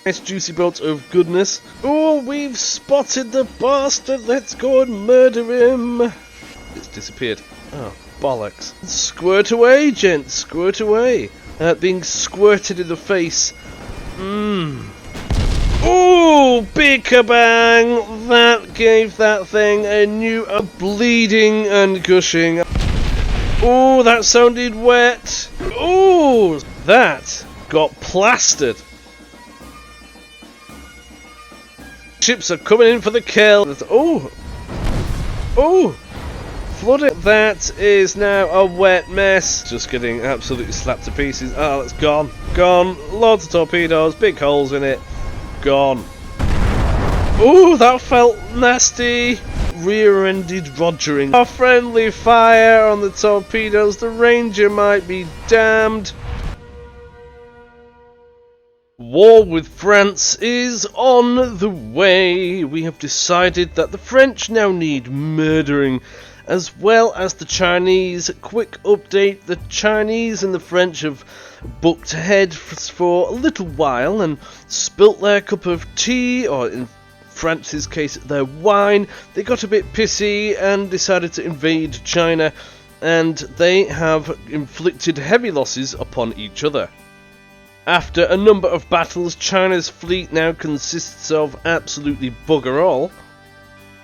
Nice juicy boat of goodness. Oh, we've spotted the bastard. Let's go and murder him. It's disappeared. Oh, bollocks. Squirt away, gents. Squirt away. Being squirted in the face. Oh, big kabang! That gave that thing a new bleeding and gushing. Oh, that sounded wet. Oh, that got plastered. Ships are coming in for the kill. Oh, flooded. That is now a wet mess. Just getting absolutely slapped to pieces. Oh, that's gone. Gone. Loads of torpedoes, big holes in it. Gone. Oh, that felt nasty. Rear-ended rogering. Our friendly fire on the torpedoes. The Ranger might be damned. War with France is on the way. We have decided that the French now need murdering, as well as the Chinese. Quick update, the Chinese and the French have bucked heads for a little while and spilt their cup of tea, or in France's case their wine. They got a bit pissy and decided to invade China, and they have inflicted heavy losses upon each other. After a number of battles, China's fleet now consists of absolutely bugger all,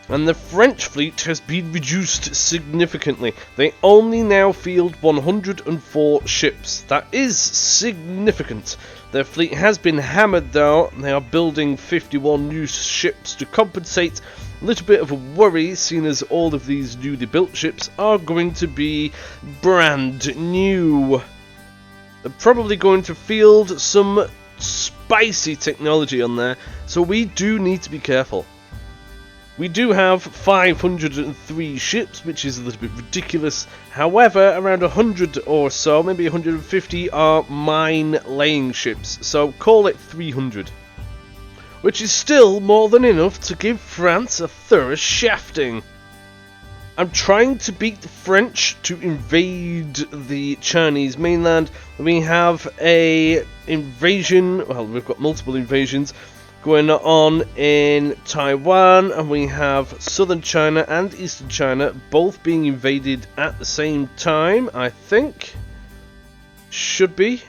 and the French fleet has been reduced significantly. They only now field 104 ships. That is significant. Their fleet has been hammered though. They are building 51 new ships to compensate. A little bit of a worry, seeing as all of these newly built ships are going to be brand new. They're probably going to field some spicy technology on there, so we do need to be careful. We do have 503 ships, which is a little bit ridiculous. However, around 100 or so, maybe 150, are mine-laying ships, so call it 300. Which is still more than enough to give France a thorough shafting. I'm trying to beat the French to invade the Chinese mainland. We have a invasion, well, we've got multiple invasions going on in Taiwan, and we have southern China and eastern China both being invaded at the same time, I think. Should be.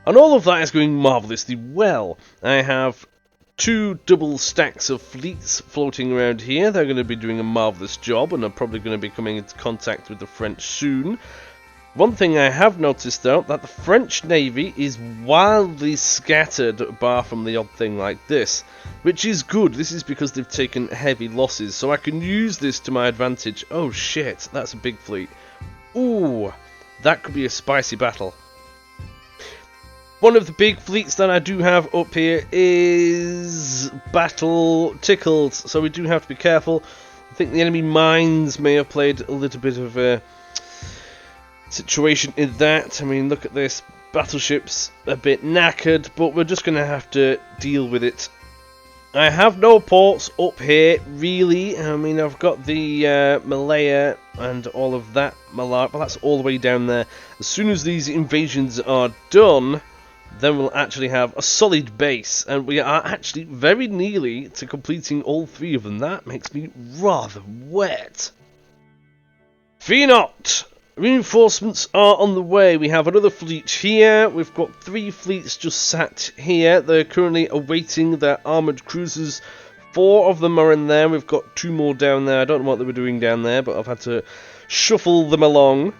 And all of that is going marvellously well. I have 2 double stacks of fleets floating around here. They're going to be doing a marvellous job and are probably going to be coming into contact with the French soon. One thing I have noticed though, that the French Navy is wildly scattered, bar from the odd thing like this, which is good. This is because they've taken heavy losses, so I can use this to my advantage. Oh shit, that's a big fleet. Ooh, that could be a spicy battle. One of the big fleets that I do have up here is battle tickled, so we do have to be careful. I think the enemy mines may have played a little bit of a situation in that. I mean, look at this. Battleship's a bit knackered, but we're just going to have to deal with it. I have no ports up here, really. I mean, I've got the Malaya and all of that malark, but that's all the way down there. As soon as these invasions are done, then we'll actually have a solid base, and we are actually very nearly to completing all 3 of them. That makes me rather wet. Fear not! Reinforcements are on the way. We have another fleet here. We've got 3 fleets just sat here. They're currently awaiting their armoured cruisers. 4 of them are in there. We've got 2 more down there. I don't know what they were doing down there, but I've had to shuffle them along.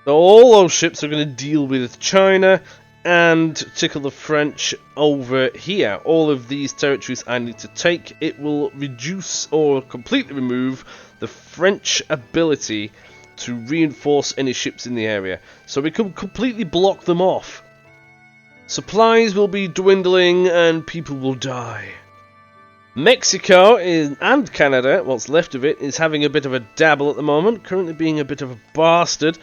So all those ships are going to deal with China and tickle the French over here. All of these territories I need to take. It will reduce or completely remove the French ability to reinforce any ships in the area, so we can completely block them off. Supplies will be dwindling and people will die. Mexico and Canada, what's left of it, is having a bit of a dabble at the moment, currently being a bit of a bastard.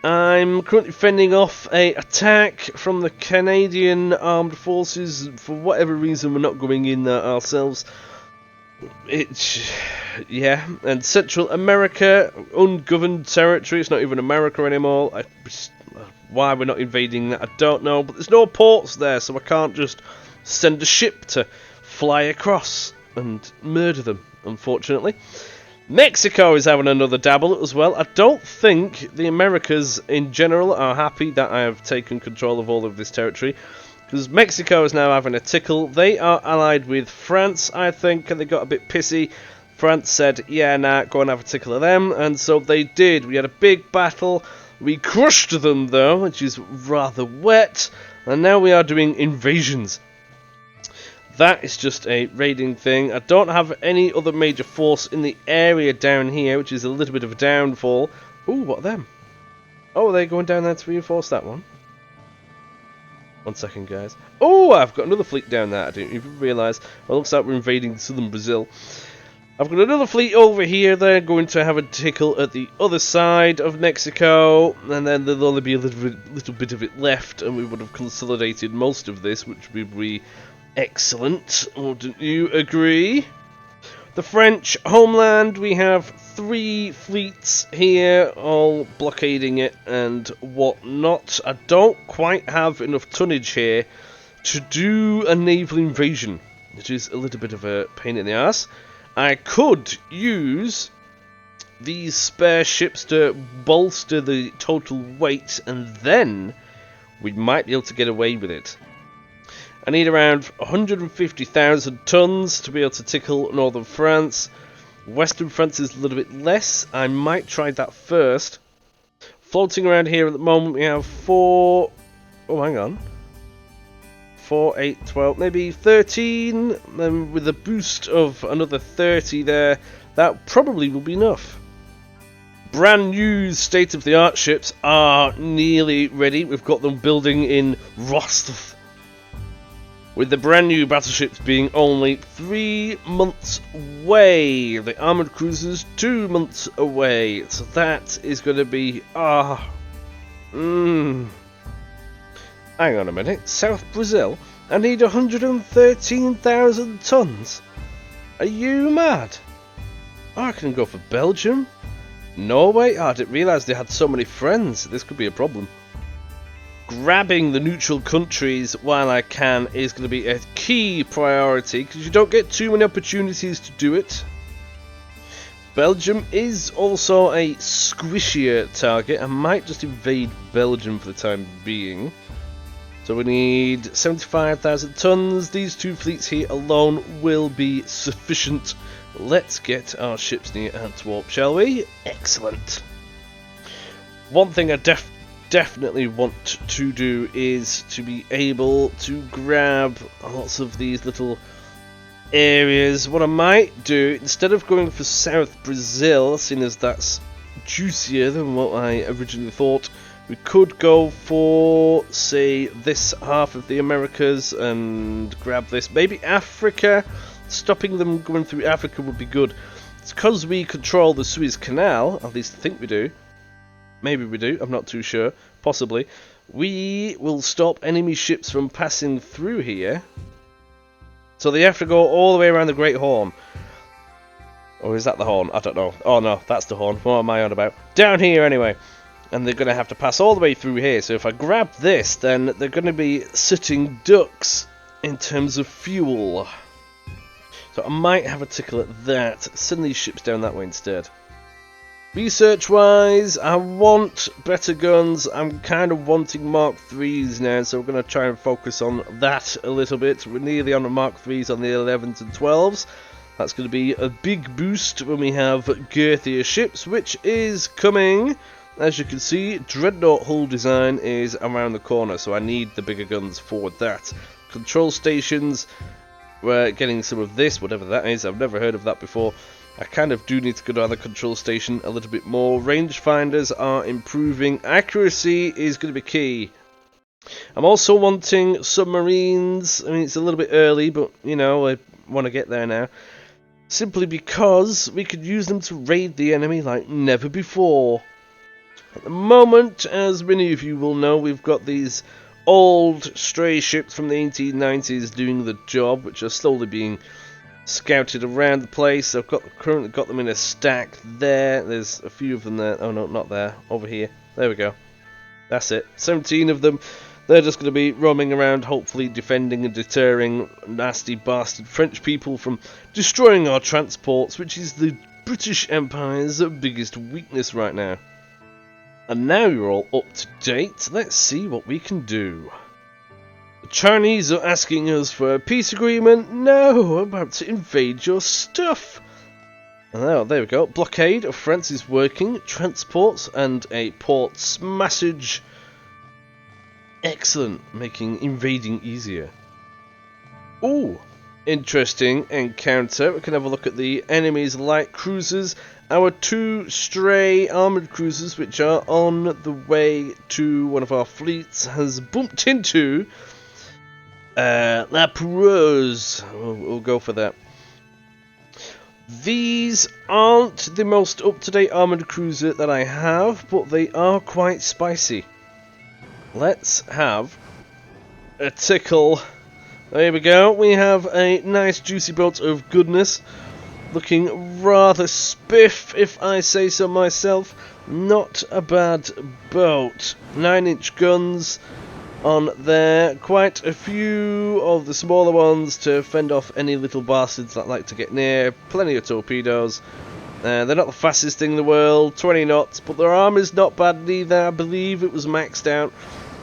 I'm currently fending off an attack from the Canadian Armed Forces. For whatever reason, we're not going in there ourselves. Yeah, and Central America, ungoverned territory. It's not even America anymore. Why we're not invading that, I don't know. But there's no ports there, so I can't just send a ship to fly across and murder them, unfortunately. Mexico is having another dabble as well. I don't think the Americas in general are happy that I have taken control of all of this territory, because Mexico is now having a tickle. They are allied with France, I think, and they got a bit pissy. France said, yeah, nah, go and have a tickle of them, and so they did. We had a big battle. We crushed them, though, which is rather wet, and now we are doing invasions. That is just a raiding thing. I don't have any other major force in the area down here, which is a little bit of a downfall. Ooh, what are them? Oh, are they going down there to reinforce that one? 1 second, guys. Oh, I've got another fleet down there. I didn't even realise. Well, looks like we're invading southern Brazil. I've got another fleet over here. They're going to have a tickle at the other side of Mexico, and then there'll only be a little bit of it left, and we would have consolidated most of this, which would be excellent. Wouldn't you agree? The French homeland, we have 3 fleets here, all blockading it and whatnot. I don't quite have enough tonnage here to do a naval invasion, which is a little bit of a pain in the ass. I could use these spare ships to bolster the total weight, and then we might be able to get away with it. I need around 150,000 tons to be able to tickle northern France. Western France is a little bit less. I might try that first. Floating around here at the moment we have 4... Oh, hang on. 4, 8, 12, maybe 13. Then with a boost of another 30 there, that probably will be enough. Brand new state-of-the-art ships are nearly ready. We've got them building in Rostov, with the brand new battleships being only 3 months away. The armoured cruisers 2 months away. So that is going to be... Hang on a minute. South Brazil? I need 113,000 tons. Are you mad? Oh, I can go for Belgium? Norway? Oh, I didn't realise they had so many friends. This could be a problem. Grabbing the neutral countries while I can is going to be a key priority, because you don't get too many opportunities to do it. Belgium is also a squishier target. I might just invade Belgium for the time being. So we need 75,000 tons. These 2 fleets here alone will be sufficient. Let's get our ships near Antwerp, shall we? Excellent. One thing I definitely want to do is to be able to grab lots of these little areas. What I might do, instead of going for South Brazil, seeing as that's juicier than what I originally thought, we could go for, say, this half of the Americas and grab this. Maybe Africa. Stopping them going through Africa would be good. It's because we control the Suez Canal, at least I think we do. Maybe we do, I'm not too sure. Possibly. We will stop enemy ships from passing through here. So they have to go all the way around the Great Horn. Or is that the Horn? I don't know. Oh no, that's the Horn. What am I on about? Down here anyway. And they're going to have to pass all the way through here. So if I grab this, then they're going to be sitting ducks in terms of fuel. So I might have a tickle at that. Send these ships down that way instead. Research-wise, I want better guns. I'm kind of wanting Mark 3s now, so we're going to try and focus on that a little bit. We're nearly on the Mark 3s on the 11s and 12s. That's going to be a big boost when we have girthier ships, which is coming. As you can see, Dreadnought hull design is around the corner, so I need the bigger guns for that. Control stations, we're getting some of this, whatever that is. I've never heard of that before. I kind of do need to go down the control station a little bit more. Rangefinders are improving. Accuracy is going to be key. I'm also wanting submarines. I mean, it's a little bit early, but, you know, I want to get there now. Simply because we could use them to raid the enemy like never before. At the moment, as many of you will know, we've got these old stray ships from the 1890s doing the job, which are slowly being scouted around the place. I've currently got them in a stack there. There's a few of them there. Oh no, not there. Over here. There we go. That's it. 17 of them. They're just going to be roaming around, hopefully defending and deterring nasty bastard French people from destroying our transports, which is the British Empire's biggest weakness right now. And now you're all up to date, let's see what we can do. The Chinese are asking us for a peace agreement. No, we're about to invade your stuff. Oh, there we go. Blockade of France is working. Transports and a port smassage. Excellent, making invading easier. Ooh, interesting encounter. We can have a look at the enemy's light cruisers. Our 2 stray armoured cruisers, which are on the way to one of our fleets, has bumped into La Perouse. We'll go for that. These aren't the most up-to-date armoured cruiser that I have, but they are quite spicy. Let's have a tickle. There we go. We have a nice juicy boat of goodness. Looking rather spiff, if I say so myself. Not a bad boat. 9-inch guns on there. Quite a few of the smaller ones to fend off any little bastards that like to get near. Plenty of torpedoes. They're not the fastest thing in the world, 20 knots, but their armour's not bad neither. I believe it was maxed out.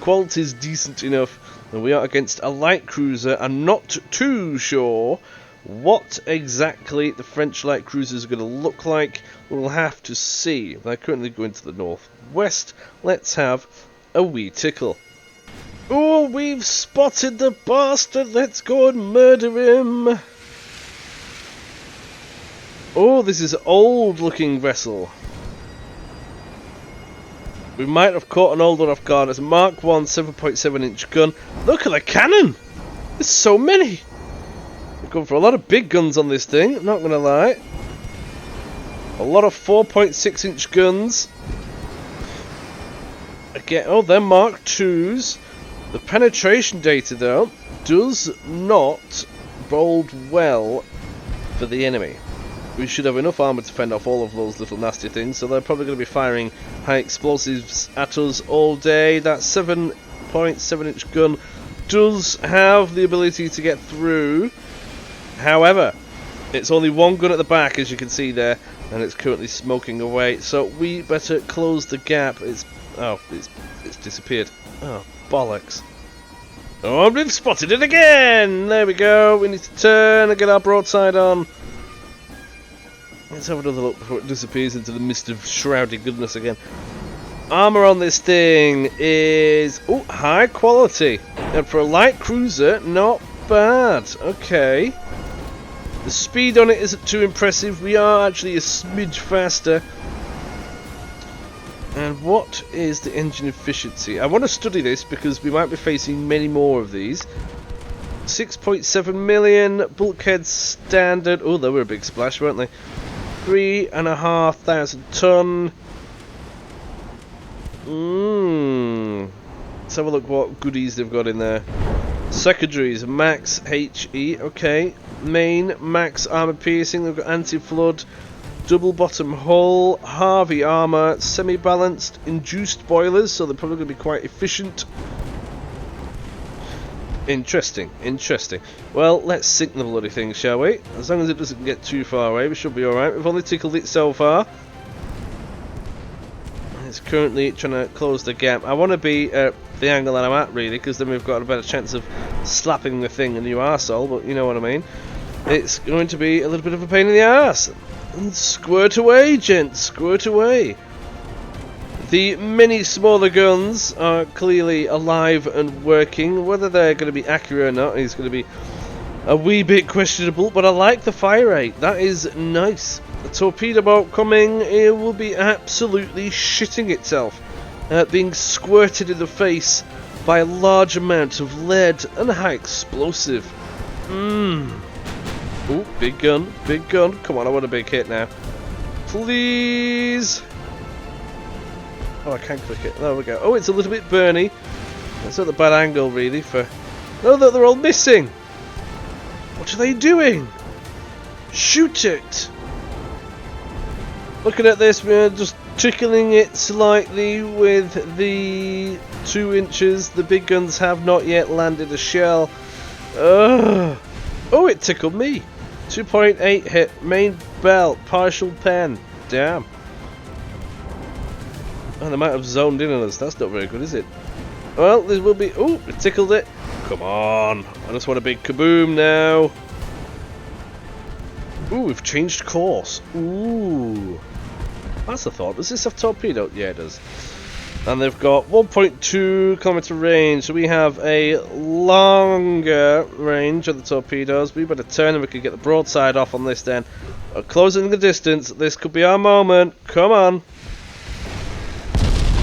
Quality's decent enough. And we are against a light cruiser. I'm not too sure what exactly the French light cruisers are going to look like. We'll have to see. They're currently going to the northwest. Let's have a wee tickle. Oh, we've spotted the bastard. Let's go and murder him. Oh, this is an old looking vessel. We might have caught an old one off guard. It's a Mark 1 7.7 inch gun. Look at the cannon. There's so many. We've gone for a lot of big guns on this thing, I'm not going to lie. A lot of 4.6 inch guns. Again, oh, they're Mark 2s. The penetration data, though, does not bode well for the enemy. We should have enough armour to fend off all of those little nasty things, so they're probably going to be firing high explosives at us all day. That 7.7 inch gun does have the ability to get through. However, it's only one gun at the back, as you can see there, and it's currently smoking away. So we better close the gap. It's disappeared. Oh, bollocks. Oh, we've spotted it again! There we go. We need to turn and get our broadside on. Let's have another look before it disappears into the mist of shrouded goodness again. Armour on this thing is high quality. And for a light cruiser, not bad. Okay. The speed on it isn't too impressive. We are actually a smidge faster. And what is the engine efficiency? I want to study this because we might be facing many more of these. 6.7 million, bulkhead standard. Oh, they were a big splash, weren't they? 3,500 ton. Let's have a look what goodies they've got in there. Secondaries, max HE, okay. Main, max armor piercing, they've got anti-flood, double bottom hull, Harvey armor, semi-balanced, induced boilers, so they're probably going to be quite efficient. Interesting, interesting. Well, let's sink the bloody thing, shall we? As long as it doesn't get too far away, we should be alright. We've only tickled it so far. It's currently trying to close the gap. I want to be at the angle that I'm at, really, because then we've got a better chance of slapping the thing a new arsehole, but you know what I mean. It's going to be a little bit of a pain in the arse. And squirt away, gents, squirt away. The many smaller guns are clearly alive and working. Whether they're going to be accurate or not is going to be a wee bit questionable, but I like the fire rate. That is nice. The torpedo boat coming, it will be absolutely shitting itself at being squirted in the face by a large amount of lead and high explosive. Oh, big gun, big gun. Come on, I want a big hit now. Please. Oh, I can't click it. There we go. Oh, it's a little bit burny. That's not the bad angle, really, for... No, they're all missing. What are they doing? Shoot it. Looking at this, we're just tickling it slightly with the 2 inches. The big guns have not yet landed a shell. Oh, it tickled me. 2.8 hit, main belt, partial pen. Damn. Oh, they might have zoned in on us. That's not very good, is it? Well, this will be... Oh, it tickled it. Come on. I just want a big kaboom now. Ooh, we've changed course. Ooh. That's a thought. Does this have torpedo? Yeah, it does. And they've got 1.2 kilometer range. So we have a longer range of the torpedoes. We better turn and we can get the broadside off on this then. Closing the distance. This could be our moment. Come on.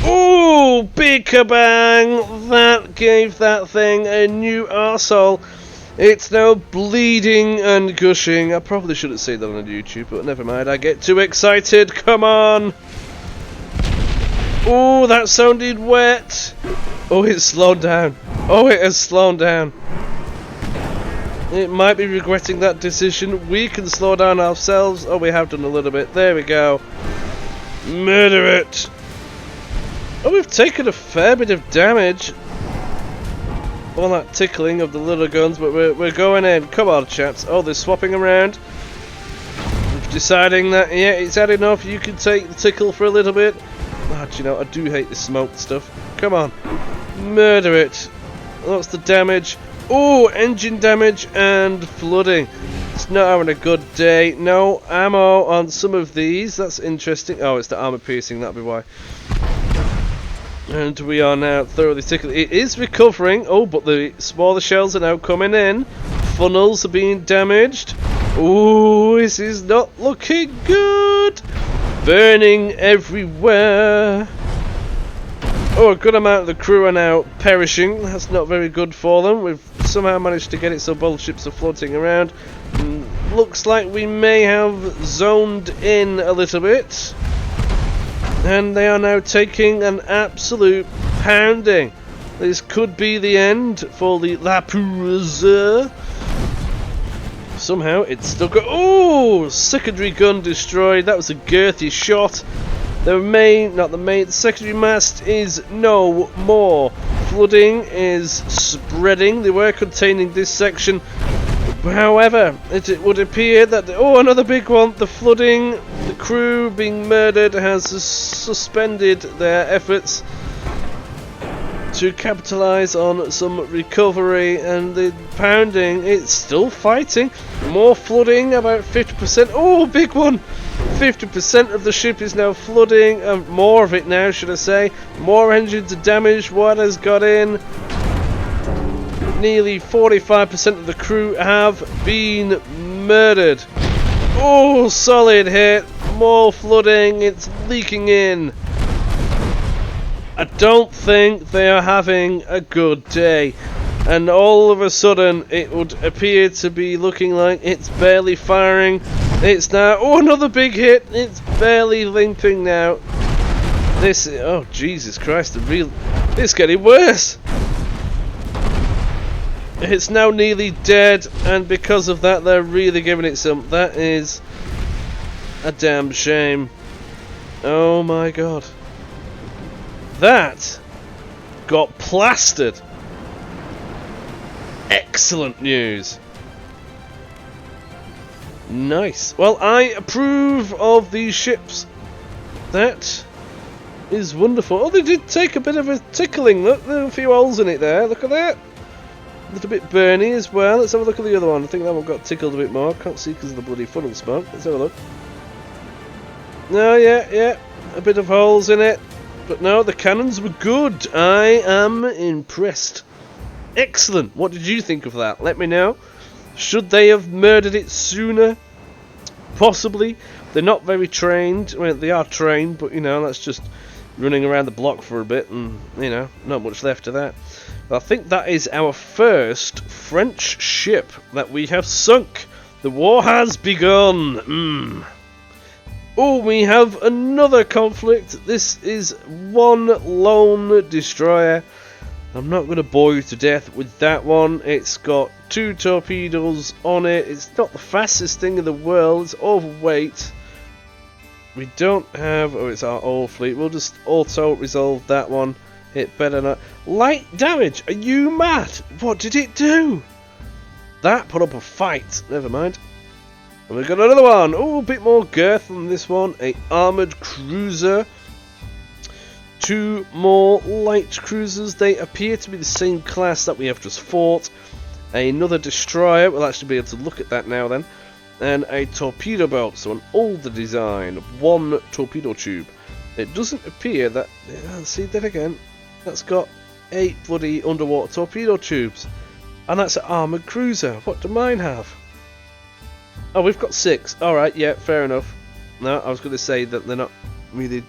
Ooh, big kabang! That gave that thing a new arsehole. It's now bleeding and gushing. I probably shouldn't say that on YouTube, but never mind. I get too excited. Come on! Ooh, that sounded wet. Oh, it's slowed down. Oh, it has slowed down. It might be regretting that decision. We can slow down ourselves. Oh, we have done a little bit. There we go. Murder it. Oh, we've taken a fair bit of damage. All that tickling of the little guns, but we're going in. Come on, chaps. Oh, they're swapping around. We're deciding that, yeah, it's had enough. You can take the tickle for a little bit. Oh, do you know, I do hate the smoke stuff. Come on. Murder it. What's the damage? Oh, engine damage and flooding. It's not having a good day. No ammo on some of these. That's interesting. Oh, it's the armor piercing. That'll be why. And we are now thoroughly tickled. It is recovering. Oh, but the smaller shells are now coming in. Funnels are being damaged. Ooh, this is not looking good. Burning everywhere. Oh, a good amount of the crew are now perishing. That's not very good for them. We've somehow managed to get it so both ships are floating around. Looks like we may have zoned in a little bit. And they are now taking an absolute pounding. This could be the end for the La Poureuse. Somehow it's still got... Oh! Secondary gun destroyed. That was a girthy shot. The secondary mast is no more. Flooding is spreading. They were containing this section. However, it would appear that... Oh, another big one. The flooding, the crew being murdered has suspended their efforts to capitalise on some recovery, and the pounding, it's still fighting. More flooding, about 50%. Oh, big one! 50% of the ship is now flooding, more of it now, should I say. More engines are damaged. Water's got in. Nearly 45% of the crew have been murdered. Oh, solid hit. More flooding. It's leaking in. I don't think they are having a good day. And all of a sudden, it would appear to be looking like it's barely firing. It's now... Oh, another big hit. It's barely limping now. This... Oh, Jesus Christ. It's getting worse. It's now nearly dead, and because of that, they're really giving it some. That is a damn shame. Oh my god. That got plastered. Excellent news. Nice. Well, I approve of these ships. That is wonderful. Oh, they did take a bit of a tickling. Look, there are a few holes in it there. Look at that. A little bit burny as well. Let's have a look at the other one. I think that one got tickled a bit more. Can't see because of the bloody funnel smoke. Let's have a look. No, yeah. A bit of holes in it. But no, the cannons were good. I am impressed. Excellent. What did you think of that? Let me know. Should they have murdered it sooner? Possibly. They're not very trained. Well, they are trained, but, you know, that's just running around the block for a bit and, you know, not much left of that. I think that is our first French ship that we have sunk. The war has begun. Oh, we have another conflict. This is one lone destroyer. I'm not going to bore you to death with that one. It's got 2 torpedoes on it. It's not the fastest thing in the world. It's overweight. We don't have... Oh, it's our old fleet. We'll just auto-resolve that one. It better not. Light damage! Are you mad? What did it do? That put up a fight. Never mind. And we've got another one. Oh, a bit more girth on this one. A armoured cruiser. 2 more light cruisers. They appear to be the same class that we have just fought. Another destroyer. We'll actually be able to look at that now then. And a torpedo boat. So an older design. 1 torpedo tube. It doesn't appear that... see that again. That's got 8 bloody underwater torpedo tubes. And that's an armoured cruiser. What do mine have? Oh, we've got 6. Alright, yeah, fair enough. No, I was going to say that they're not really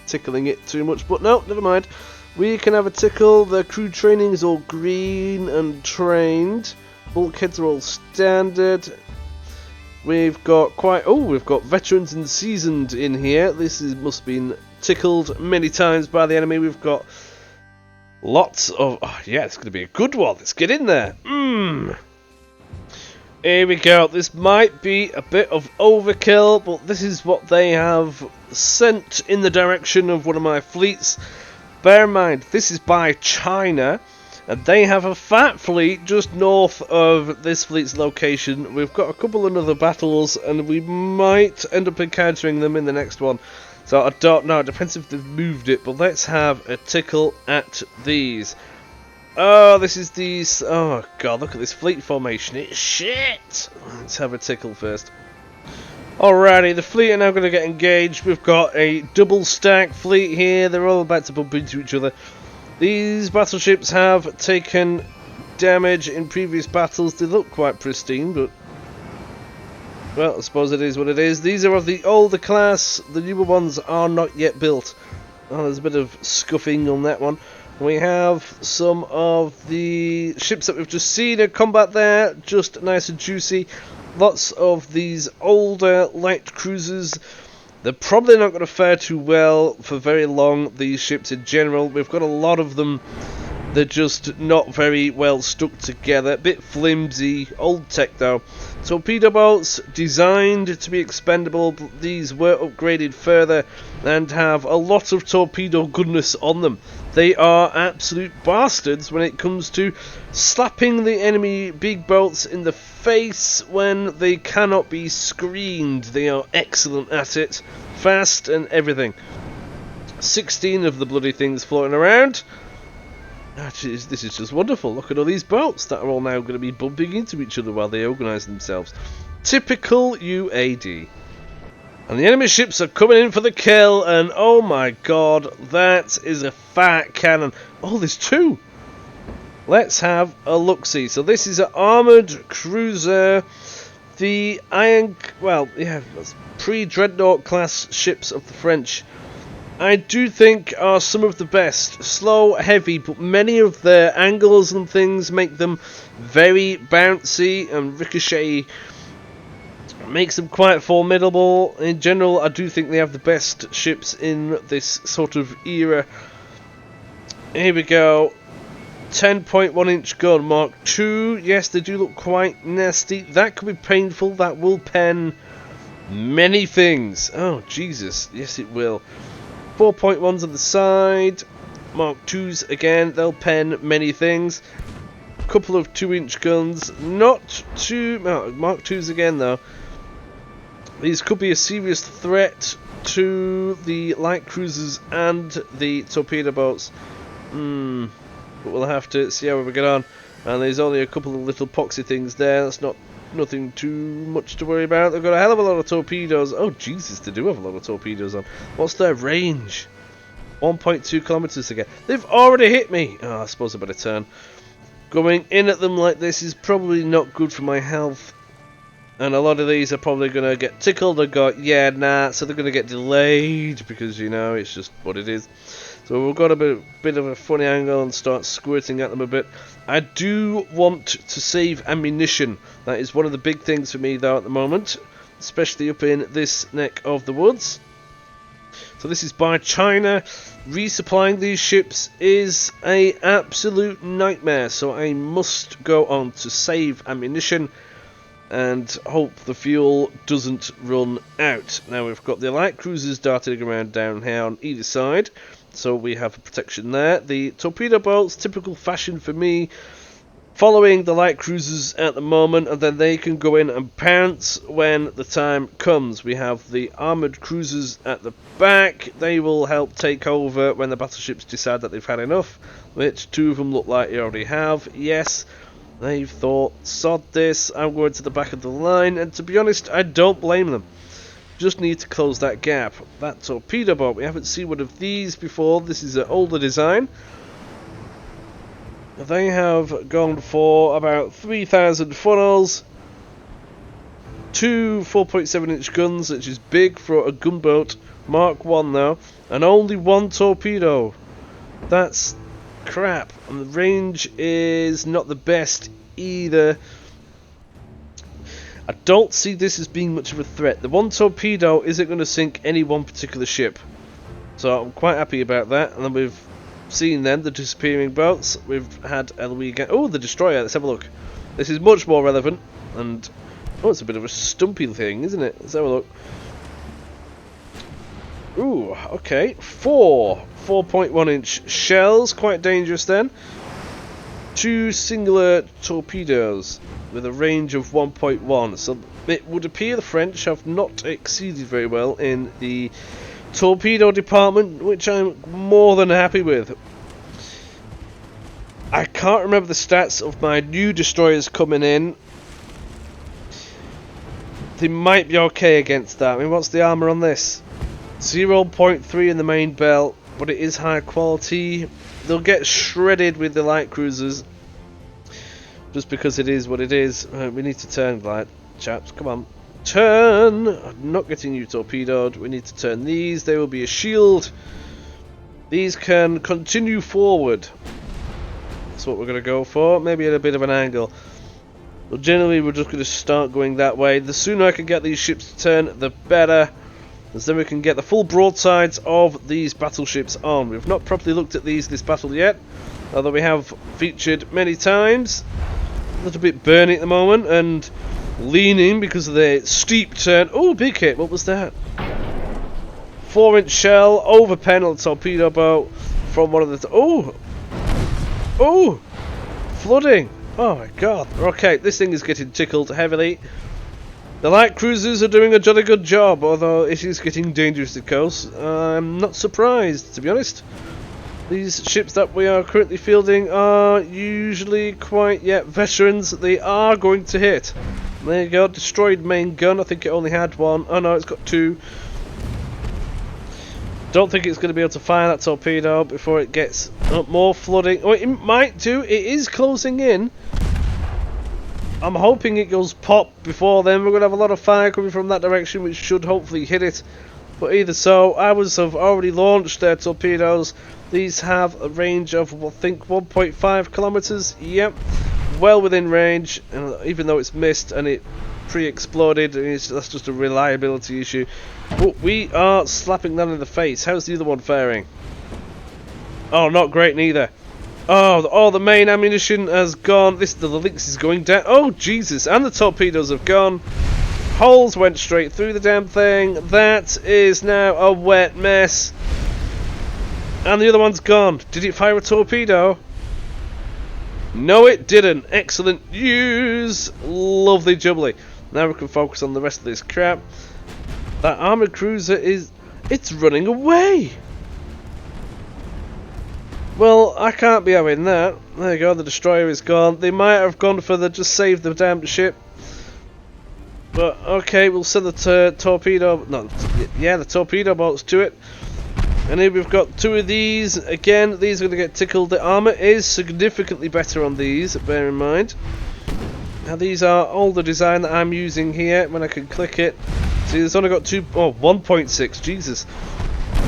tickling it too much. But no, never mind. We can have a tickle. The crew training is all green and trained. Bulkheads are all standard. We've got quite... oh, we've got veterans and seasoned in here. This must have been tickled many times by the enemy. We've got lots of... oh, yeah, it's going to be a good one. Let's get in there. Here we go. This might be a bit of overkill, but this is what they have sent in the direction of one of my fleets. Bear in mind, this is by China, and they have a fat fleet just north of this fleet's location. We've got a couple of other battles, and we might end up encountering them in the next one. So I don't know, it depends if they've moved it, but let's have a tickle at these. Oh, this is these... oh god, look at this fleet formation, it's shit! Let's have a tickle first. Alrighty, the fleet are now going to get engaged. We've got a double stack fleet here, they're all about to bump into each other. These battleships have taken damage in previous battles. They look quite pristine, but... well, I suppose it is what it is. These are of the older class. The newer ones are not yet built. Oh, there's a bit of scuffing on that one. We have some of the ships that we've just seen in combat there. Just nice and juicy. Lots of these older light cruisers. They're probably not going to fare too well for very long, these ships in general. We've got a lot of them. They're just not very well stuck together. A bit flimsy. Old tech though. Torpedo boats designed to be expendable. These were upgraded further and have a lot of torpedo goodness on them. They are absolute bastards when it comes to slapping the enemy big boats in the face when they cannot be screened. They are excellent at it. Fast and everything. 16 of the bloody things floating around. Actually, this is just wonderful. Look at all these boats that are all now going to be bumping into each other while they organise themselves. Typical UAD. And the enemy ships are coming in for the kill, and oh my god, that is a fat cannon. Oh, there's 2. Let's have a look-see. So this is an armoured cruiser. The iron... well, yeah, pre-Dreadnought class ships of the French, I do think are some of the best. Slow, heavy, but many of their angles and things make them very bouncy and ricochet. Makes them quite formidable. In general, I do think they have the best ships in this sort of era. Here we go. 10.1 inch gun, Mark II. Yes, they do look quite nasty. That could be painful. That will pen many things. Oh, Jesus. Yes, it will. 4.1s on the side. Mark IIs again. They'll pen many things. Couple of 2-inch guns. Not too... Mark IIs again, though. These could be a serious threat to the light cruisers and the torpedo boats. But we'll have to see how we get on. And there's only a couple of little poxy things there. That's nothing too much to worry about. They've got a hell of a lot of torpedoes. Oh, Jesus, they do have a lot of torpedoes on. What's their range? 1.2 kilometers again. They've already hit me. Oh, I suppose I better turn. Going in at them like this is probably not good for my health. And a lot of these are probably going to get tickled and go, yeah, nah, so they're going to get delayed because, you know, it's just what it is. So we've got a bit of a funny angle and start squirting at them a bit. I do want to save ammunition. That is one of the big things for me, though, at the moment, especially up in this neck of the woods. So this is by China. Resupplying these ships is an absolute nightmare, so I must go on to save ammunition and hope the fuel doesn't run out. Now we've got the light cruisers darting around down here on either side. so we have a protection there. The torpedo boats, typical fashion for me, following the light cruisers at the moment, and then they can go in and pounce when the time comes. We have the armoured cruisers at the back. They will help take over when the battleships decide that they've had enough, which 2 of them look like they already have. Yes, they've thought, sod this, I'm going to the back of the line, and to be honest, I don't blame them. Just need to close that gap. That torpedo boat, we haven't seen one of these before. This is an older design. They have gone for about 3,000 funnels, 2 4.7-inch guns, which is big for a gunboat, Mark 1 though, and only 1 torpedo. That's crap, and the range is not the best either. I don't see this as being much of a threat. The 1 torpedo isn't going to sink any one particular ship, so I'm quite happy about that. And then we've seen then the disappearing boats. We've had the destroyer. Let's have a look. This is much more relevant, and it's a bit of a stumpy thing, isn't it? Let's have a look. Ooh, okay, 4 4.1-inch shells, quite dangerous then. 2 singular torpedoes with a range of 1.1. So it would appear the French have not exceeded very well in the torpedo department, which I'm more than happy with. I can't remember the stats of my new destroyers coming in. They might be okay against that. I mean, what's the armour on this? 0.3 in the main belt, but it is high quality. They'll get shredded with the light cruisers, just because it is what it is. We need to turn, light chaps. Come on, turn! I'm not getting you torpedoed. We need to turn these. They will be a shield. These can continue forward. That's what we're going to go for. Maybe at a bit of an angle. But generally, we're just going to start going that way. The sooner I can get these ships to turn, the better. Because then we can get the full broadsides of these battleships on. We've not properly looked at this battle yet, although we have featured many times. A little bit burny at the moment and leaning because of the steep turn. Oh, big hit. What was that? 4-inch shell over panel torpedo boat from one of the... Oh! Flooding! Oh my god. Okay, this thing is getting tickled heavily. The light cruisers are doing a jolly good job, although it is getting dangerous to coast. I'm not surprised, to be honest. These ships that we are currently fielding are usually quite, veterans. They are going to hit. There you go, destroyed main gun. I think it only had 1. Oh no, it's got 2. Don't think it's going to be able to fire that torpedo before it gets more flooding. Oh, it might do. It is closing in. I'm hoping it goes pop before then. We're going to have a lot of fire coming from that direction, which should hopefully hit it. But either so, ours have already launched their torpedoes. These have a range of, I think, 1.5 kilometers. Yep, well within range. And even though it's missed and it pre-exploded, that's just a reliability issue. But we are slapping that in the face. How's the other one faring? Oh, not great neither. Oh, the main ammunition has gone. The Lynx is going down. Oh, Jesus. And the torpedoes have gone. Holes went straight through the damn thing. That is now a wet mess. And the other one's gone. Did it fire a torpedo? No, it didn't. Excellent news. Lovely jubbly. Now we can focus on the rest of this crap. That armoured cruiser it's running away. Well, I can't be having that. There you go, the destroyer is gone. They might have gone for the just save the damn ship. But, okay, we'll send the torpedo... No, yeah, the torpedo boats to it. And here we've got 2 of these. Again, these are going to get tickled. The armour is significantly better on these, bear in mind. Now, these are older design that I'm using here when I can click it. See, there's only got 1.6. Jesus.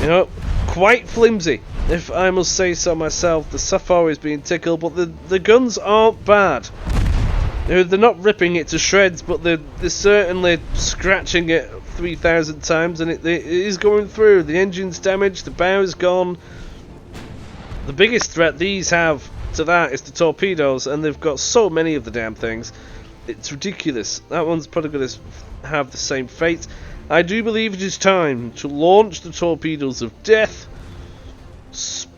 You know, quite flimsy, if I must say so myself. The Sapphire is being tickled, but the guns aren't bad. They're not ripping it to shreds, but they're certainly scratching it 3,000 times, and it is going through. The engine's damaged, the bow's gone. The biggest threat these have to that is the torpedoes, and they've got so many of the damn things. It's ridiculous. That one's probably going to have the same fate. I do believe it is time to launch the torpedoes of death.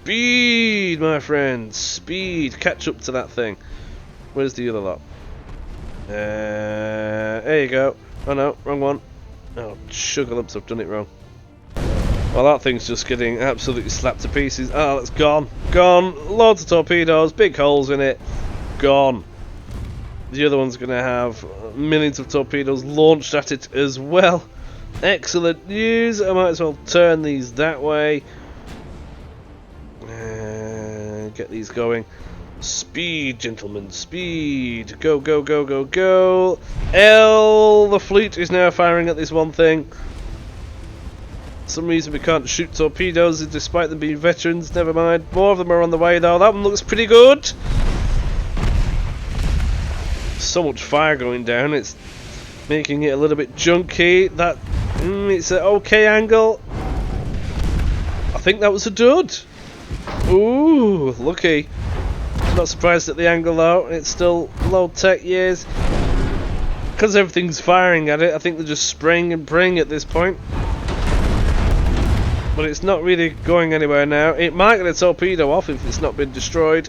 Speed, my friend. Speed. Catch up to that thing. Where's the other lot? There you go. Oh no, wrong one. Oh, sugar lumps, I've done it wrong. Well, that thing's just getting absolutely slapped to pieces. Oh, that's gone. Gone. Loads of torpedoes, big holes in it. Gone. The other one's going to have millions of torpedoes launched at it as well. Excellent news. I might as well turn these that way. Get these going. Speed, gentlemen, speed. Go, go, go, go, go. The fleet is now firing at this one thing. For some reason we can't shoot torpedoes despite them being veterans. Never mind. More of them are on the way though. That one looks pretty good. So much fire going down. It's making it a little bit junky. That it's an okay angle. I think that was a dud. Ooh, lucky. Not surprised at the angle though. It's still low tech years. Because everything's firing at it, I think they're just spraying and praying at this point. But it's not really going anywhere now. It might get a torpedo off if it's not been destroyed.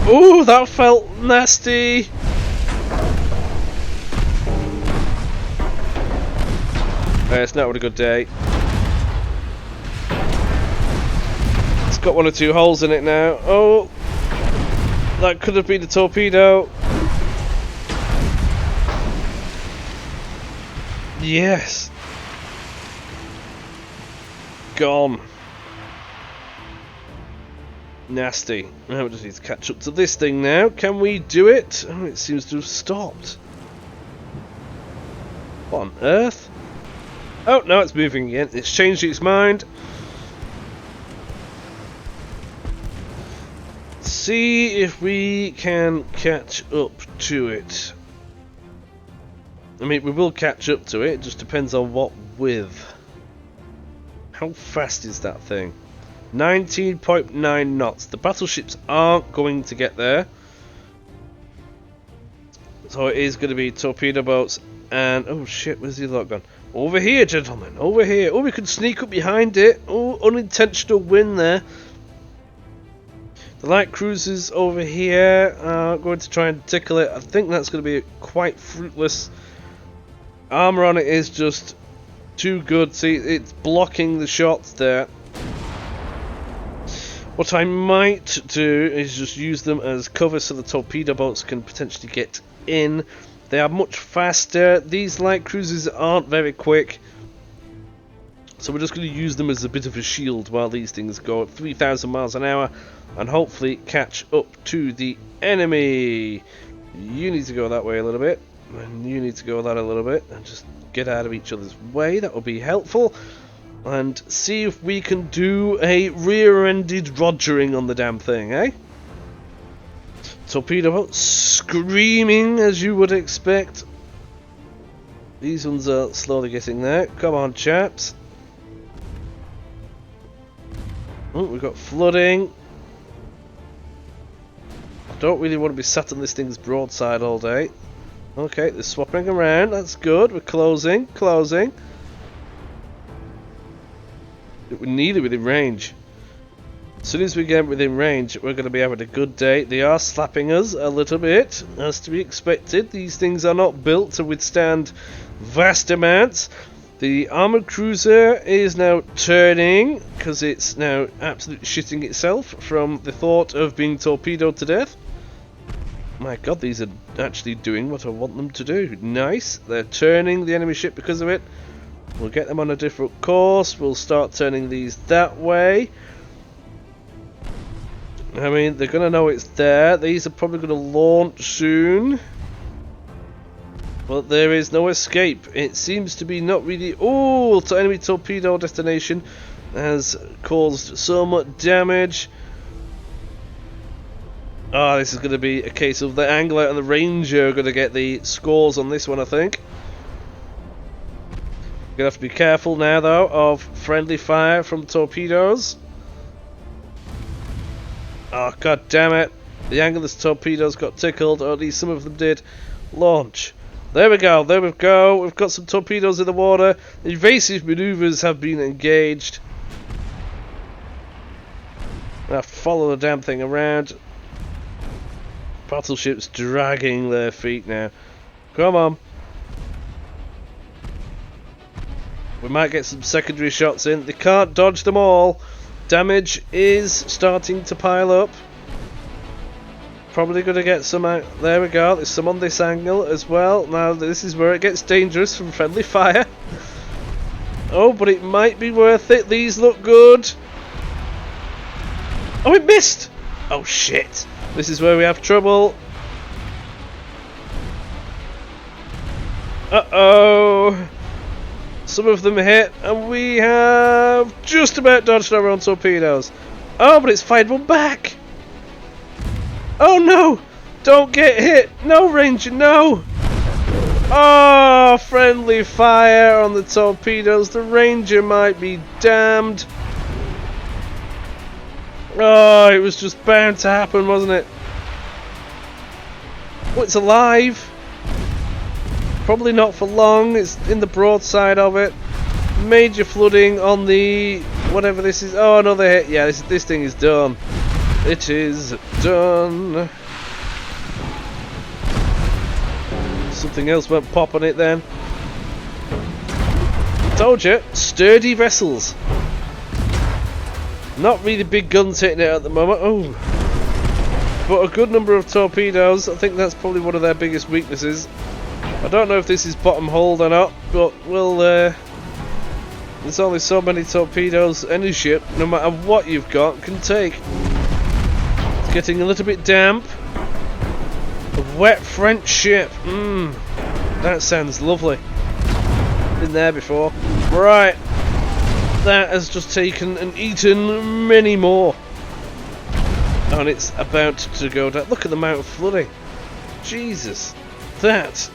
Ooh, that felt nasty. It's not a good day. It's got one or two holes in it now. Oh, that could have been a torpedo. Yes. Gone. Nasty. Now we just need to catch up to this thing now. Can we do it? Oh, it seems to have stopped. What on earth? Oh, no, it's moving again. It's changed its mind. See if we can catch up to it. I mean, we will catch up to it. It just depends on what with. How fast is that thing? 19.9 knots. The battleships aren't going to get there. So it is going to be torpedo boats and... oh shit, where's the other lot gone? Over here, gentlemen. Over here. Oh, we could sneak up behind it. Oh, unintentional win there. The light cruisers over here are going to try and tickle it. I think that's going to be quite fruitless. Armour on it is just too good. See, it's blocking the shots there. What I might do is just use them as cover so the torpedo boats can potentially get in. They are much faster. These light cruisers aren't very quick. So we're just going to use them as a bit of a shield while these things go at 3,000 miles an hour and hopefully catch up to the enemy. You need to go that way a little bit. And you need to go that a little bit. And just get out of each other's way. That will be helpful. And see if we can do a rear-ended rogering on the damn thing, eh? Torpedo boat screaming as you would expect. These ones are slowly getting there. Come on, chaps. Oh, we've got flooding. I don't really want to be sat on this thing's broadside all day. Okay, they're swapping around. That's good. We're closing. Closing. We're nearly within range. As soon as we get within range, we're going to be having a good day. They are slapping us a little bit, as to be expected. These things are not built to withstand vast amounts. The armoured cruiser is now turning, because it's now absolutely shitting itself from the thought of being torpedoed to death. My god, these are actually doing what I want them to do. Nice. They're turning the enemy ship because of it. We'll get them on a different course. We'll start turning these that way. I mean, they're going to know it's there. These are probably going to launch soon. But there is no escape. It seems to be not really... oh, enemy torpedo destination has caused so much damage. Ah, this is going to be a case of the Angler and the Ranger are going to get the scores on this one, I think. You're going to have to be careful now, though, of friendly fire from torpedoes. Oh, god damn it. The Angler's torpedoes got tickled, or at least some of them did. Launch. There we go, there we go. We've got some torpedoes in the water. Evasive maneuvers have been engaged. I have to follow the damn thing around. Battleships dragging their feet now. Come on. We might get some secondary shots in. They can't dodge them all. Damage is starting to pile up. Probably going to get some out. There we go. There's some on this angle as well. Now this is where it gets dangerous from friendly fire. Oh, but it might be worth it. These look good. Oh, it missed. Oh, shit. This is where we have trouble. Uh-oh. Some of them hit, and we have just about dodged our own torpedoes. Oh, but it's fired one back. Oh, no. Don't get hit. No, Ranger, no. Oh, friendly fire on the torpedoes. The Ranger might be damned. Oh, it was just bound to happen, wasn't it? Oh, it's alive. Probably not for long. It's in the broadside of it. Major flooding on the... whatever this is. Oh, another hit. Yeah, this thing is done. It is done. Something else went pop on it then. Told you. Sturdy vessels. Not really big guns hitting it at the moment. Oh, but a good number of torpedoes. I think that's probably one of their biggest weaknesses. I don't know if this is bottom hold or not, but we'll. There's only so many torpedoes any ship, no matter what you've got, can take. It's getting a little bit damp. A wet French ship. That sounds lovely. Been there before. Right. That has just taken and eaten many more. And it's about to go down. Look at the amount of flooding. Jesus. That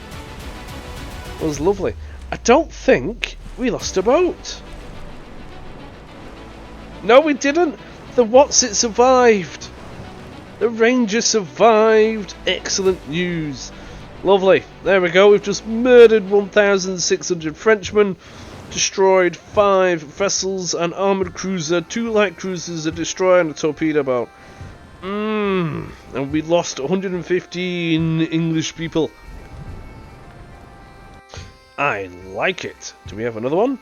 was lovely. I don't think we lost a boat. No, we didn't. The What's-It survived. The Ranger survived. Excellent news. Lovely. There we go. We've just murdered 1,600 Frenchmen. Destroyed 5 vessels, an armoured cruiser, 2 light cruisers, a destroyer and a torpedo boat. And we lost 115 English people. I like it. Do we have another one?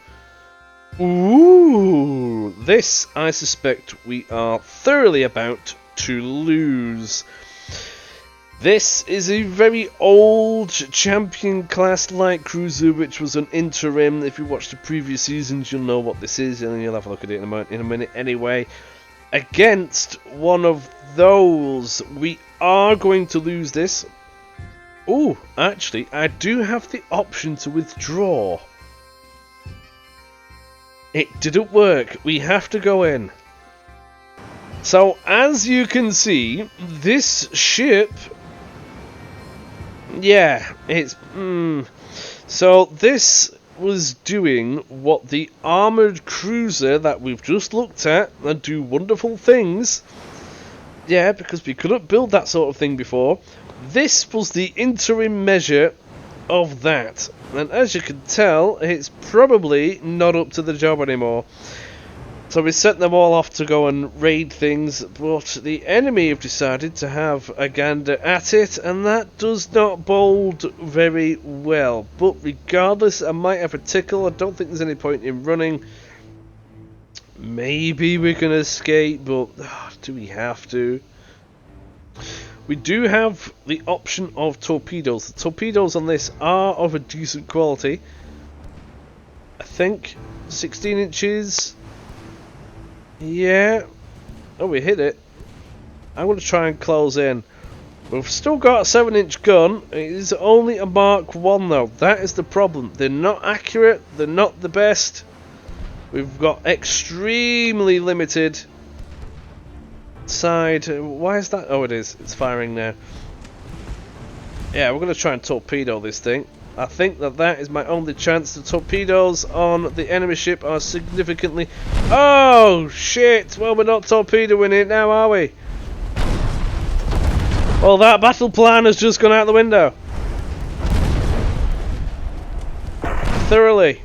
Ooh, this I suspect we are thoroughly about to lose. This is a very old champion class light cruiser which was an interim. If you watch the previous seasons you'll know what this is and you'll have a look at it in a minute anyway. Against one of those we are going to lose this. Oh, actually I do have the option to withdraw. It didn't work. We have to go in. So as you can see, this ship... yeah, it's... So this was doing what the armoured cruiser that we've just looked at and do wonderful things. Yeah, because we couldn't build that sort of thing before. This was the interim measure of that. And as you can tell, it's probably not up to the job anymore. So we sent them all off to go and raid things, but the enemy have decided to have a gander at it, and that does not bode very well. But regardless, I might have a tickle. I don't think there's any point in running. Maybe we can escape, but do we have to? We do have the option of torpedoes. The torpedoes on this are of a decent quality. I think 16 inches. Yeah. Oh, we hit it. I'm going to try and close in. We've still got a 7-inch gun. It is only a Mark 1 though. That is the problem. They're not accurate. They're not the best. We've got extremely limited side. Why is that? Oh, it is. It's firing now. Yeah, we're going to try and torpedo this thing. I think that is my only chance. The torpedoes on the enemy ship are significantly... oh, shit! Well, we're not torpedoing it now, are we? Well, that battle plan has just gone out the window. Thoroughly.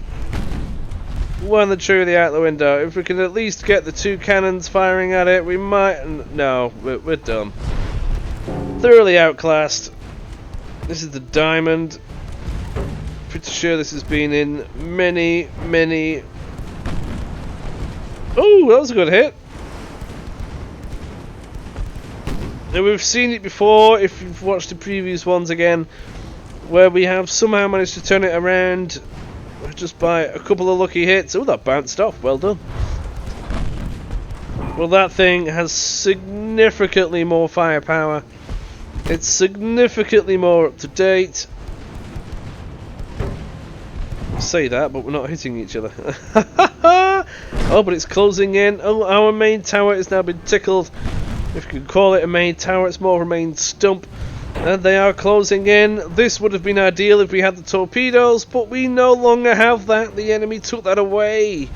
One the truly out the window. If we can at least get the 2 cannons firing at it, we might... No, we're done. Thoroughly outclassed. This is the Diamond. Pretty sure this has been in many... Oh, that was a good hit. Now we've seen it before, if you've watched the previous ones again, where we have somehow managed to turn it around just by a couple of lucky hits. Oh, that bounced off. Well done. Well, that thing has significantly more firepower. It's significantly more up to date. Say that, but we're not hitting each other. Oh, but it's closing in. Oh, our main tower has now been tickled. If you could call it a main tower, it's more of a main stump. And they are closing in. This would have been ideal if we had the torpedoes, but we no longer have that. The enemy took that away.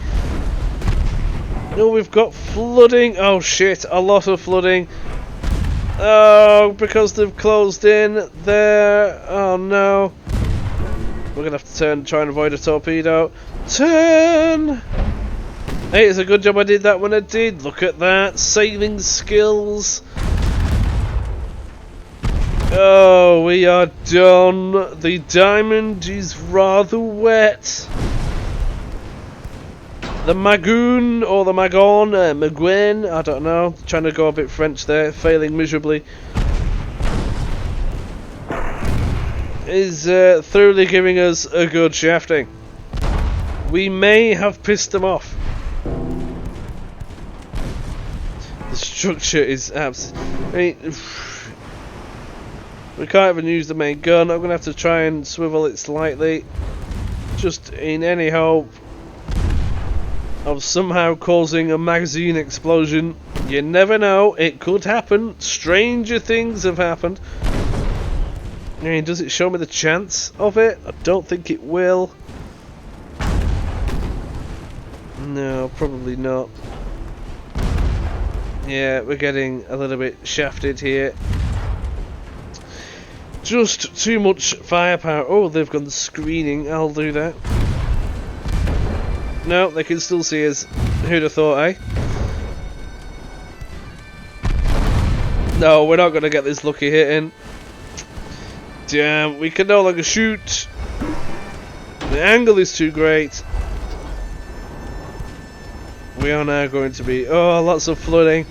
No, we've got flooding. Oh shit, a lot of flooding. Oh, because they've closed in there. Oh no. We're going to have to turn, try and avoid a torpedo. Turn! Hey, it's a good job I did that when I did. Look at that. Sailing skills. Oh, we are done. The Diamond is rather wet. The Magoon, or the Magon, Maguen, I don't know. Trying to go a bit French there, failing miserably. Is thoroughly giving us a good shafting. We may have pissed them off. The structure is absolutely... we can't even use the main gun. I'm going to have to try and swivel it slightly. Just in any hope of somehow causing a magazine explosion. You never know. It could happen. Stranger things have happened. I mean, does it show me the chance of it? I don't think it will. No, probably not. Yeah, we're getting a little bit shafted here. Just too much firepower. Oh, they've gone screening. I'll do that. No, they can still see us. Who'd have thought, eh? No, we're not going to get this lucky hit in. Damn, we can no longer shoot. The angle is too great. We are now going to be... Oh, lots of flooding.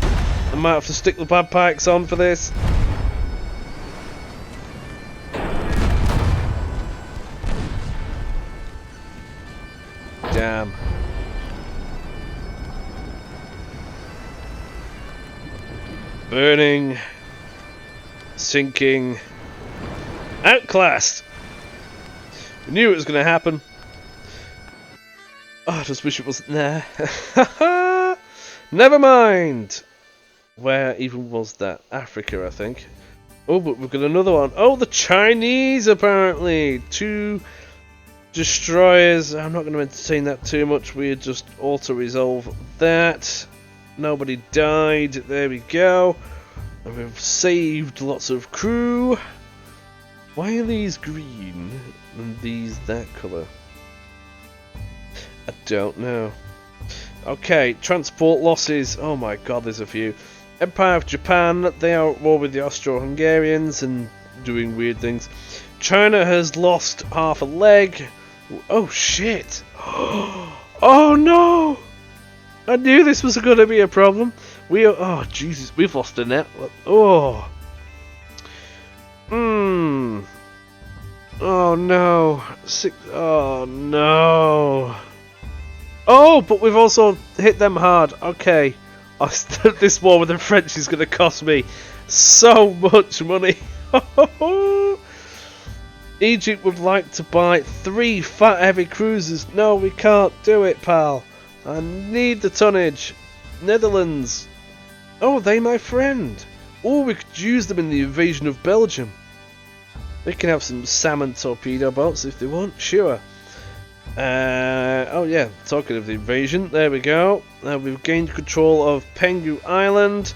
I might have to stick the bagpipes on for this. Damn. Burning. Sinking. Outclassed. We knew it was going to happen. Oh, I just wish it wasn't there. Never mind. Where even was that? Africa, I think. Oh, but we've got another one. Oh, the Chinese, apparently. 2 destroyers. I'm not going to entertain that too much. We just auto-resolve that. Nobody died. There we go. And we've saved lots of crew. Why are these green and these that colour? I don't know. Okay, transport losses. Oh my god, there's a few. Empire of Japan, they are at war with the Austro-Hungarians and doing weird things. China has lost half a leg. Oh shit. Oh no! I knew this was going to be a problem. We are... Oh Jesus, we've lost a net. Oh. Oh no. Oh no. Oh, but we've also hit them hard. Okay. This war with the French is going to cost me so much money. Egypt would like to buy 3 fat heavy cruisers. No, we can't do it, pal. I need the tonnage. Netherlands. Oh, are they my friend? Oh, we could use them in the invasion of Belgium. They can have some salmon torpedo boats if they want. Sure. Oh yeah, talking of the invasion, there we go. We've gained control of Penghu Island.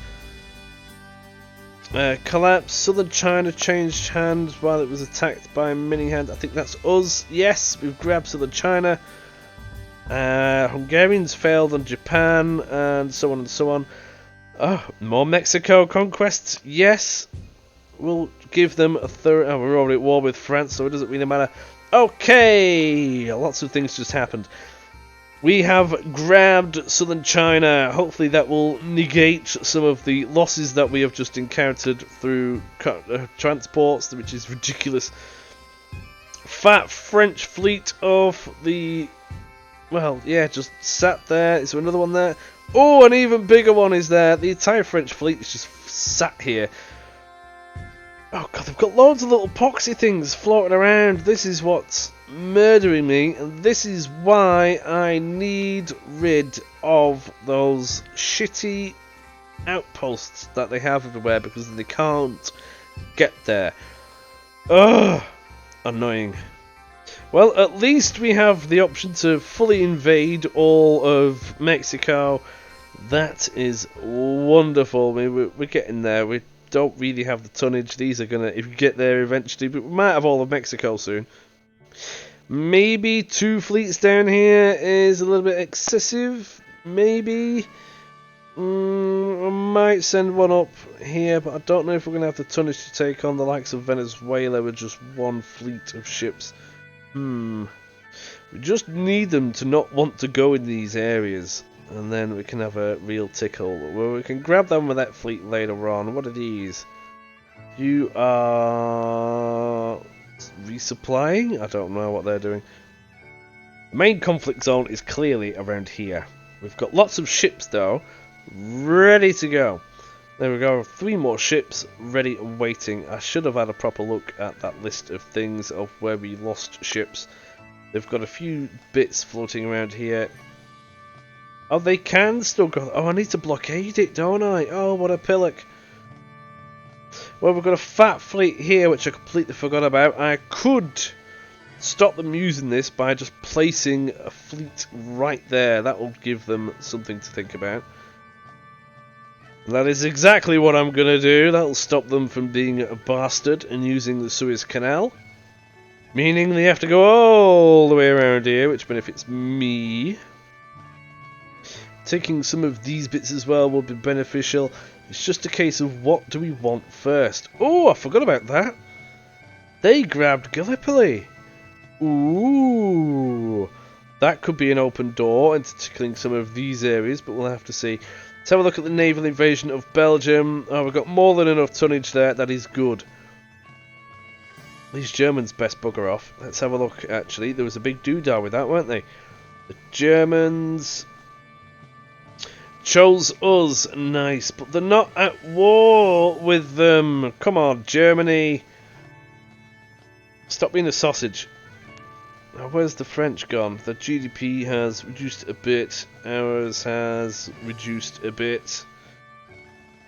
Collapse. Southern China changed hands while it was attacked by Minninghand. I think that's us. Yes, we've grabbed Southern China. Hungarians failed on Japan, and so on and so on. Oh, more Mexico conquests? Yes. We'll give them a third. Oh, we're already at war with France, so it doesn't really matter. Okay! Lots of things just happened. We have grabbed southern China. Hopefully that will negate some of the losses that we have just encountered through transports, which is ridiculous. Fat French fleet of the... Well, yeah, just sat there. Is there another one there? Oh, an even bigger one is there. The entire French fleet is just sat here. Oh god, they've got loads of little poxy things floating around. This is what's murdering me, and this is why I need rid of those shitty outposts that they have everywhere, because they can't get there. Ugh, annoying. Well, at least we have the option to fully invade all of Mexico. That is wonderful. I mean, we're getting there. We don't really have the tonnage. These are gonna, if you get there eventually, but we might have all of Mexico soon. Maybe 2 fleets down here is a little bit excessive. Maybe. I might send one up here, but I don't know if we're gonna have the tonnage to take on the likes of Venezuela with just 1 fleet of ships. We just need them to not want to go in these areas, and then we can have a real tickle. Well, we can grab them with that fleet later on. What are these? You are resupplying? I don't know what they're doing. The main conflict zone is clearly around here. We've got lots of ships though, ready to go. There we go, 3 more ships ready and waiting. I should have had a proper look at that list of things of where we lost ships. They've got a few bits floating around here. Oh, they can still go. Oh, I need to blockade it, don't I? Oh, what a pillock. Well, we've got a fat fleet here, which I completely forgot about. I could stop them using this by just placing a fleet right there. That will give them something to think about. That is exactly what I'm going to do. That will stop them from being a bastard and using the Suez Canal. Meaning they have to go all the way around here, which benefits me. Taking some of these bits as well will be beneficial. It's just a case of what do we want first. Oh, I forgot about that. They grabbed Gallipoli. Ooh. That could be an open door into tickling some of these areas, but we'll have to see. Let's have a look at the naval invasion of Belgium. Oh, we've got more than enough tonnage there. That is good. These Germans best bugger off. Let's have a look, actually. There was a big doodah with that, weren't they? The Germans chose us. Nice. But they're not at war with them. Come on, Germany. Stop being a sausage. Now, where's the French gone? The GDP has reduced a bit. Ours has reduced a bit.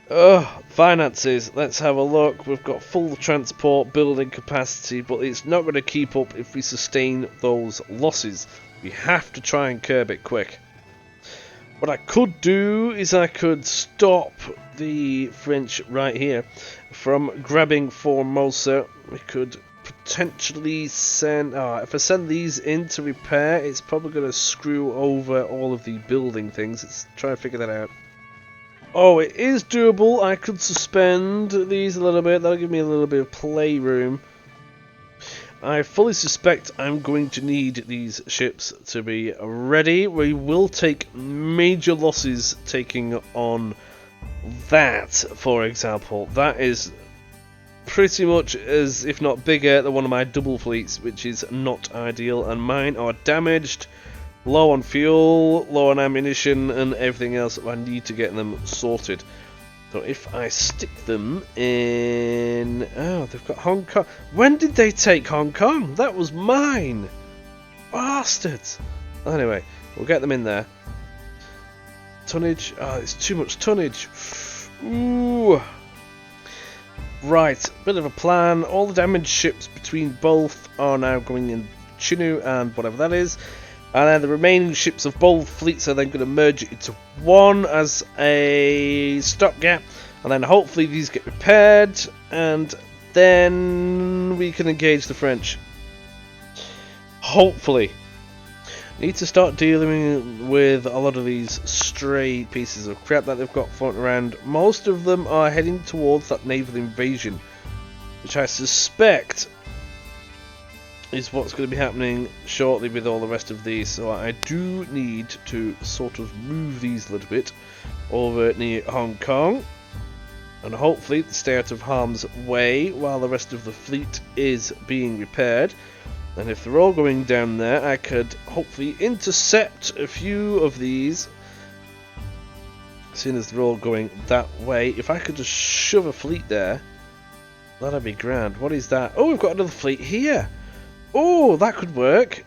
Oh, finances. Let's have a look. We've got full transport building capacity, but it's not going to keep up if we sustain those losses. We have to try and curb it quick. What I could do is I could stop the French right here from grabbing Formosa. We could potentially send... if I send these in to repair, it's probably going to screw over all of the building things. Let's try and figure that out. Oh, it is doable. I could suspend these a little bit. That'll give me a little bit of playroom. I fully suspect I'm going to need these ships to be ready. We will take major losses taking on that, for example. That is pretty much as, if not bigger, than one of my double fleets, which is not ideal. And mine are damaged, low on fuel, low on ammunition, and everything else. I need to get them sorted. So if I stick them in... Oh, they've got Hong Kong. When did they take Hong Kong? That was mine. Bastards. Anyway, we'll get them in there. Tonnage. Oh, it's too much tonnage. Ooh. Right, bit of a plan. All the damaged ships between both are now going in Chinu and whatever that is. And then the remaining ships of both fleets are then going to merge it into one as a stopgap. And then hopefully these get repaired. And then we can engage the French. Hopefully. Need to start dealing with a lot of these stray pieces of crap that they've got floating around. Most of them are heading towards that naval invasion, which I suspect is what's going to be happening shortly with all the rest of these. So I do need to sort of move these a little bit over near Hong Kong and hopefully stay out of harm's way while the rest of the fleet is being repaired. And if they're all going down there, I could hopefully intercept a few of these, seeing as they're all going that way. If I could just shove a fleet there, that'd be grand. What is that? Oh, we've got another fleet here. Oh, that could work.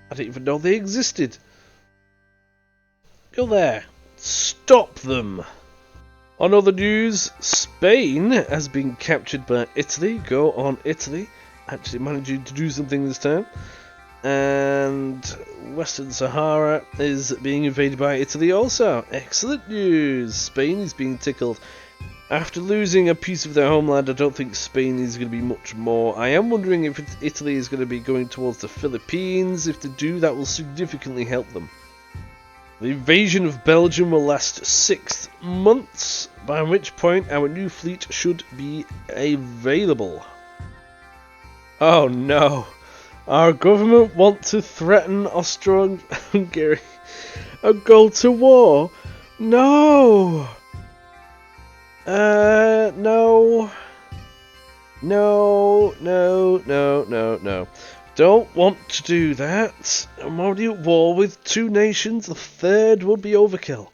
I didn't even know they existed. Go there. Stop them. On other news, Spain has been captured by Italy. Go on, Italy. Actually managing to do something this time. And Western Sahara is being invaded by Italy also. Excellent news. Spain is being tickled. After losing a piece of their homeland, I don't think Spain is going to be much more. I am wondering if Italy is going to be going towards the Philippines. If they do, that will significantly help them. The invasion of Belgium will last 6 months, by which point our new fleet should be available. Oh no, our government want to threaten Austro-Hungary and go to war? No! No. Don't want to do that. I'm already at war with 2 nations, the third would be overkill.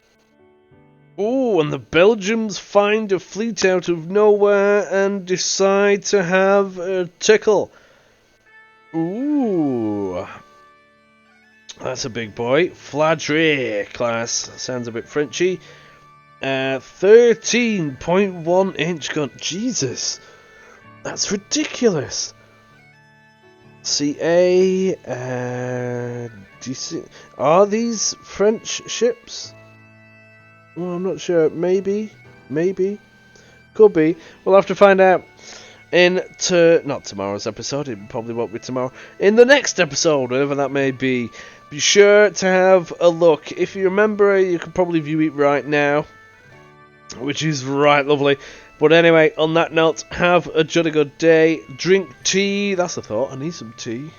Oh, and the Belgians find a fleet out of nowhere and decide to have a tickle. Ooh. That's a big boy. Fladre class. Sounds a bit Frenchy. 13.1 inch gun. Jesus. That's ridiculous. CA. DC. Are these French ships? Well, I'm not sure. Maybe. Could be. We'll have to find out not tomorrow's episode. It probably won't be tomorrow. In the next episode, whatever that may be. Be sure to have a look. If you remember, you can probably view it right now, which is right lovely. But anyway, on that note, have a jolly good day. Drink tea. That's the thought. I need some tea.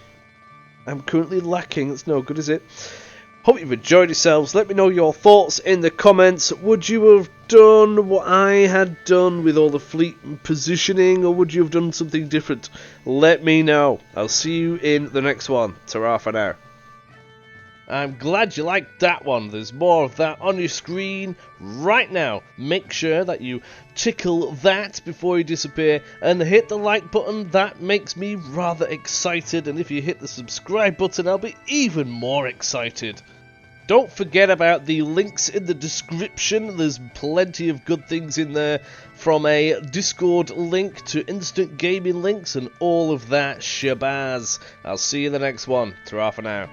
I'm currently lacking. That's no good, is it? Hope you've enjoyed yourselves. Let me know your thoughts in the comments. Would you have done what I had done with all the fleet positioning, or would you have done something different? Let me know. I'll see you in the next one. Ta-ra for now. I'm glad you liked that one. There's more of that on your screen right now. Make sure that you tickle that before you disappear and hit the like button. That makes me rather excited, and if you hit the subscribe button, I'll be even more excited. Don't forget about the links in the description. There's plenty of good things in there, from a Discord link to instant gaming links and all of that shabazz. I'll see you in the next one. Ta-ra for now.